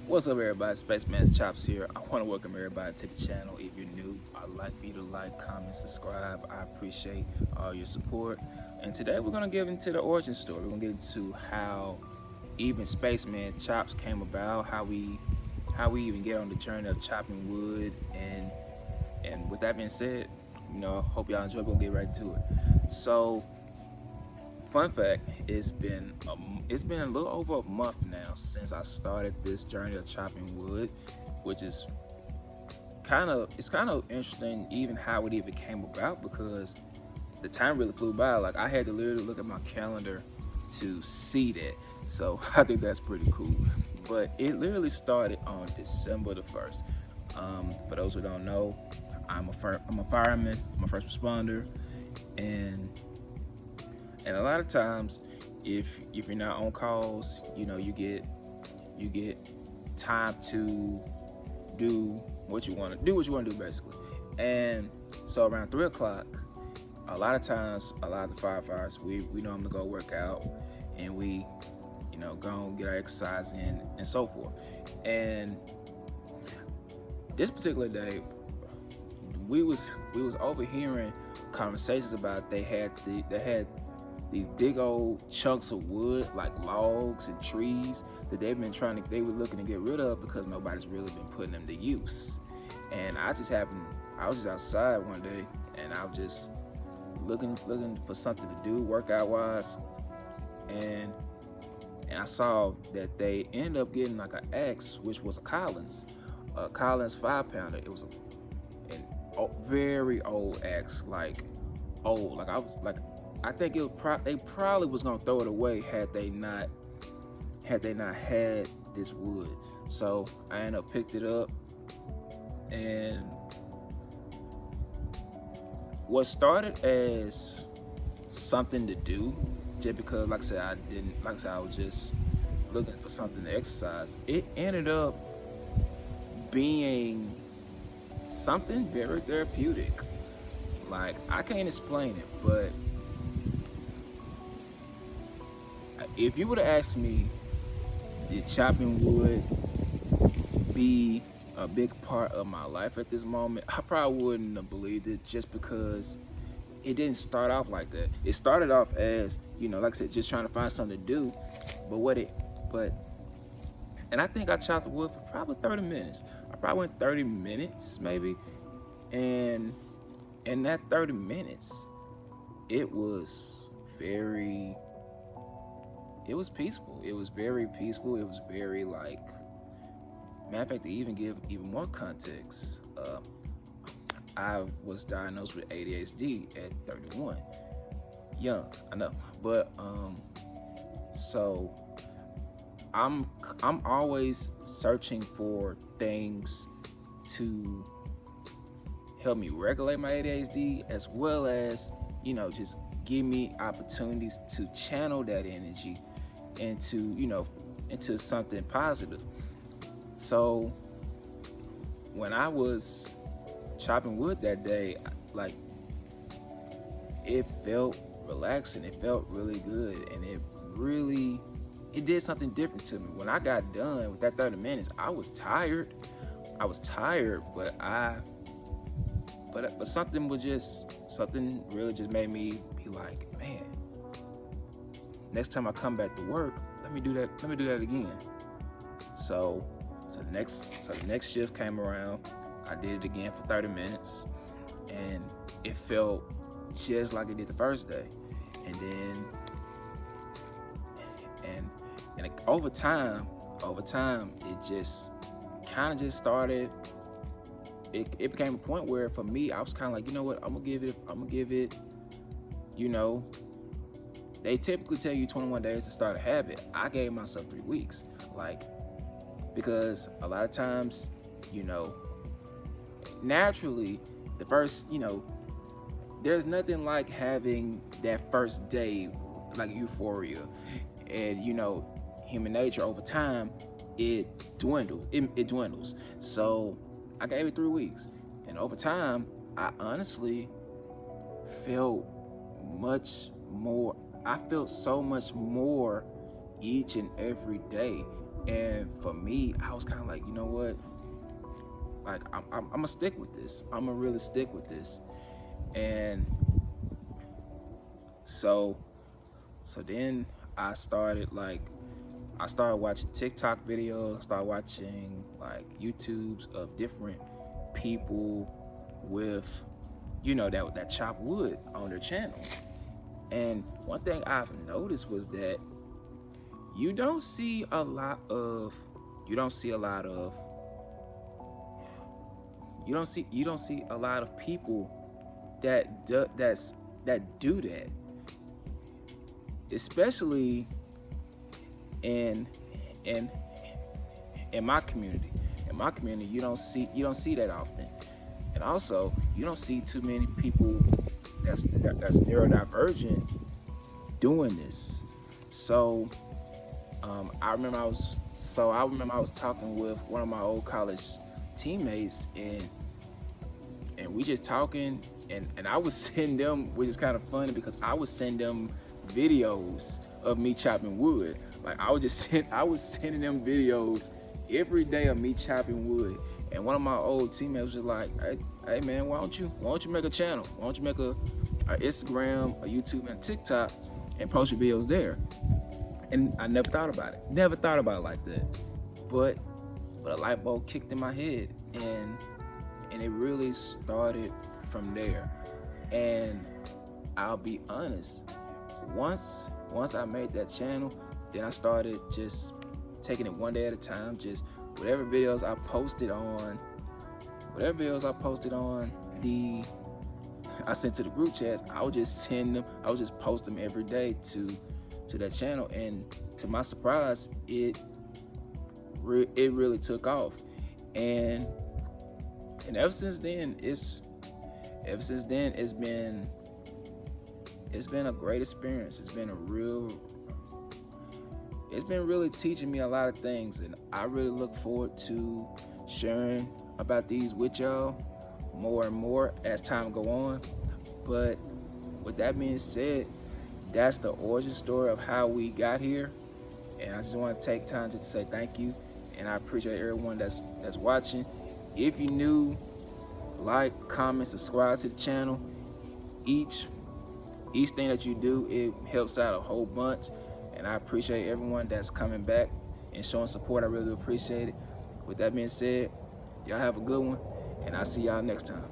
What's up, everybody? SpacemanChops here. I want to welcome everybody to the channel. If you're new, I'd like for you to like, comment, subscribe. I appreciate all your support. And today we're going to get into the origin story. We're going to get into how even SpacemanChops came about, how we even get on the journey of chopping wood. And with that being said, hope y'all enjoy. We'll get right to it. So, fun fact, it's been a little over a month now since I started this journey of chopping wood, which is kind of interesting even how it even came about, because the time really flew by. Like, I had to literally look at my calendar to see that. So I think that's pretty cool. But it literally started on December the 1st. For those who don't know, I'm a fireman, I'm a first responder, and a lot of times, if you're not on calls, you get time to do what you want to do, basically. And so around 3 o'clock, a lot of times, a lot of the firefighters, we normally go work out, and we go and get our exercise in and so forth. And this particular day, we was overhearing conversations about they had these big old chunks of wood, like logs and trees, that they were looking to get rid of because nobody's really been putting them to use. And I was just outside one day, and I was just looking for something to do workout wise, and I saw that they ended up getting like an axe, which was a Collins 5-pounder. It was a very old axe, like old. Like, I think they probably was gonna throw it away had they not had this wood. So I ended up picked it up, and what started as something to do, just because, like I said, I was just looking for something to exercise. It ended up being something very therapeutic. Like, I can't explain it, but if you would have asked me, did chopping wood be a big part of my life at this moment, I probably wouldn't have believed it, just because it didn't start off like that. It started off as, like I said, just trying to find something to do. And I think I chopped the wood for probably 30 minutes. I probably went 30 minutes maybe. And in that 30 minutes, it was peaceful. It was very peaceful. It was very, like, matter of fact, to even give even more context, I was diagnosed with ADHD at 31. Young, I know, but so I'm always searching for things to help me regulate my ADHD, as well as just give me opportunities to channel that energy into something positive. So when I was chopping wood that day, like, it felt relaxing. It felt really good, and it did something different to me. When I got done with that 30 minutes, I was tired, but something really just made me be like, man, next time I come back to work, let me do that again. So the next shift came around. I did it again for 30 minutes, and it felt just like it did the first day. And then and over time, it just kind of just started. It became a point where, for me, I was kind of like, you know what, I'm gonna give it. They typically tell you 21 days to start a habit. I gave myself 3 weeks, because a lot of times, naturally, the first, there's nothing like having that first day, like euphoria. And human nature, over time, it dwindles. So I gave it 3 weeks, and over time, I honestly felt so much more each and every day. And for me, I was kind of like, you know what? Like, I'm gonna stick with this. I'm gonna really stick with this. And so then I started watching TikTok videos, started watching like YouTubes of different people with, that chop wood on their channels. And one thing I've noticed was that you don't see a lot of people that do that, especially in my community. In my community, you don't see that often. And also, you don't see too many people that's neurodivergent doing this. So I remember I was talking with one of my old college teammates, and we just talking, and I was sending them, which is kind of funny because I was sending them videos of me chopping wood. Like I was sending them videos every day of me chopping wood. And one of my old teammates was like, hey man, why don't you make a channel? Why don't you make a Instagram, a YouTube, and a TikTok and post your videos there? And I never thought about it like that. But a light bulb kicked in my head, and it really started from there. And I'll be honest, once I made that channel, then I started just taking it one day at a time. Just whatever videos I posted on I sent to the group chats, I would just send them, I would just post them every day to that channel. And to my surprise, it really took off. And ever since then it's been a great experience. It's been really teaching me a lot of things, and I really look forward to sharing about these with y'all more and more as time go on. But with that being said, that's the origin story of how we got here. And I just want to take time just to say thank you, and I appreciate everyone that's watching. If you're new, like, comment, subscribe to the channel. Each thing that you do, it helps out a whole bunch, and I appreciate everyone that's coming back and showing support. I really appreciate it. With that being said, y'all have a good one, and I'll see y'all next time.